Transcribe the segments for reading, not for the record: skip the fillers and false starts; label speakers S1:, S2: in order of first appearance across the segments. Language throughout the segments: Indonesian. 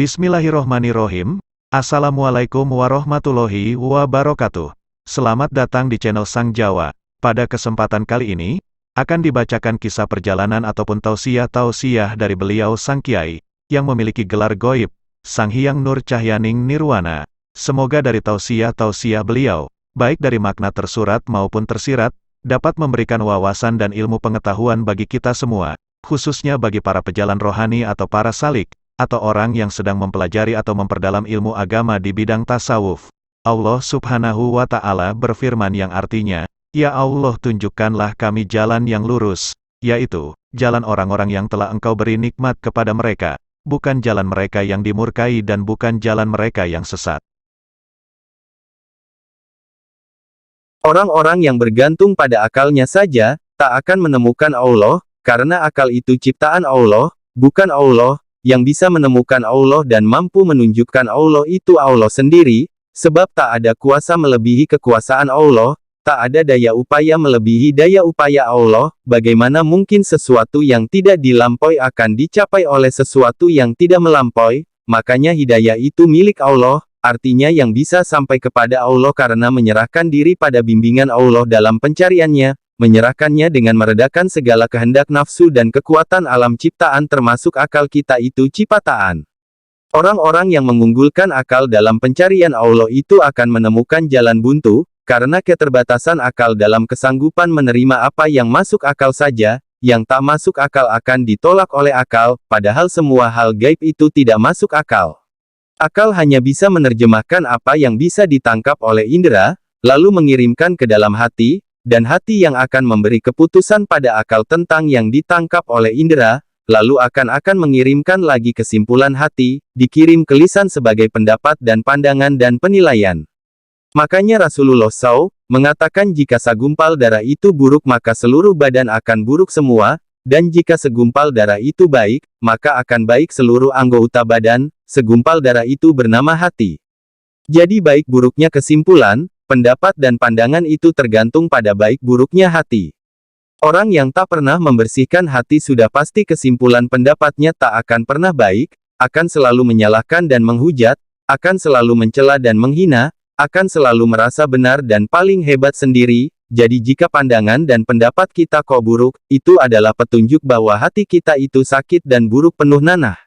S1: Bismillahirrohmanirrohim. Assalamualaikum warahmatullahi wabarakatuh. Selamat datang di channel Sang Jawa. Pada kesempatan kali ini, akan dibacakan kisah perjalanan ataupun tausiah dari beliau Sang Kiai, yang memiliki gelar goib, Sang Hyang Nur Cahyaning Nirwana. Semoga dari tausiah beliau, baik dari makna tersurat maupun tersirat, dapat memberikan wawasan dan ilmu pengetahuan bagi kita semua, khususnya bagi para pejalan rohani atau para salik, atau orang yang sedang mempelajari atau memperdalam ilmu agama di bidang tasawuf. Allah Subhanahu wa Ta'ala berfirman yang artinya, "Ya Allah, tunjukkanlah kami jalan yang lurus, yaitu jalan orang-orang yang telah Engkau beri nikmat kepada mereka, bukan jalan mereka yang dimurkai dan bukan jalan mereka yang sesat."
S2: Orang-orang yang bergantung pada akalnya saja, tak akan menemukan Allah, karena akal itu ciptaan Allah, bukan Allah. Yang bisa menemukan Allah dan mampu menunjukkan Allah itu Allah sendiri, sebab tak ada kuasa melebihi kekuasaan Allah, tak ada daya upaya melebihi daya upaya Allah. Bagaimana mungkin sesuatu yang tidak dilampaui akan dicapai oleh sesuatu yang tidak melampaui? Makanya hidayah itu milik Allah, artinya yang bisa sampai kepada Allah karena menyerahkan diri pada bimbingan Allah dalam pencariannya, menyerahkannya dengan meredakan segala kehendak nafsu dan kekuatan alam ciptaan termasuk akal kita itu cipataan. Orang-orang yang mengunggulkan akal dalam pencarian Allah itu akan menemukan jalan buntu, karena keterbatasan akal dalam kesanggupan menerima apa yang masuk akal saja, yang tak masuk akal akan ditolak oleh akal, padahal semua hal gaib itu tidak masuk akal. Akal hanya bisa menerjemahkan apa yang bisa ditangkap oleh indera, lalu mengirimkan ke dalam hati, dan hati yang akan memberi keputusan pada akal tentang yang ditangkap oleh indera, lalu akan mengirimkan lagi kesimpulan hati, dikirim ke lisan sebagai pendapat dan pandangan dan penilaian. Makanya Rasulullah SAW mengatakan jika segumpal darah itu buruk maka seluruh badan akan buruk semua, dan jika segumpal darah itu baik, maka akan baik seluruh anggota badan. Segumpal darah itu bernama hati. Jadi baik buruknya kesimpulan, pendapat dan pandangan itu tergantung pada baik buruknya hati. Orang yang tak pernah membersihkan hati sudah pasti kesimpulan pendapatnya tak akan pernah baik, akan selalu menyalahkan dan menghujat, akan selalu mencela dan menghina, akan selalu merasa benar dan paling hebat sendiri. Jadi jika pandangan dan pendapat kita kok buruk, itu adalah petunjuk bahwa hati kita itu sakit dan buruk penuh nanah.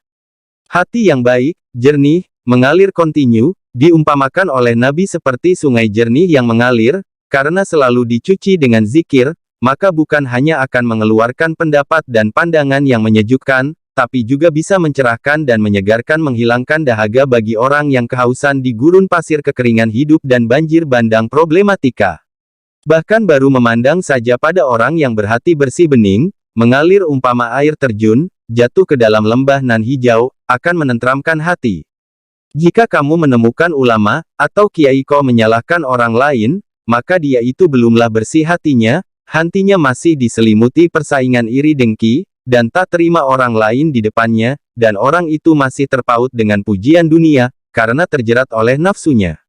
S2: Hati yang baik, jernih, mengalir kontinu, diumpamakan oleh Nabi seperti sungai jernih yang mengalir, karena selalu dicuci dengan zikir, maka bukan hanya akan mengeluarkan pendapat dan pandangan yang menyejukkan, tapi juga bisa mencerahkan dan menyegarkan, menghilangkan dahaga bagi orang yang kehausan di gurun pasir kekeringan hidup dan banjir bandang problematika. Bahkan baru memandang saja pada orang yang berhati bersih bening, mengalir umpama air terjun, jatuh ke dalam lembah nan hijau, akan menenteramkan hati. Jika kamu menemukan ulama, atau kiai kok menyalahkan orang lain, maka dia itu belumlah bersih hatinya masih diselimuti persaingan iri dengki, dan tak terima orang lain di depannya, dan orang itu masih terpaut dengan pujian dunia, karena terjerat oleh nafsunya.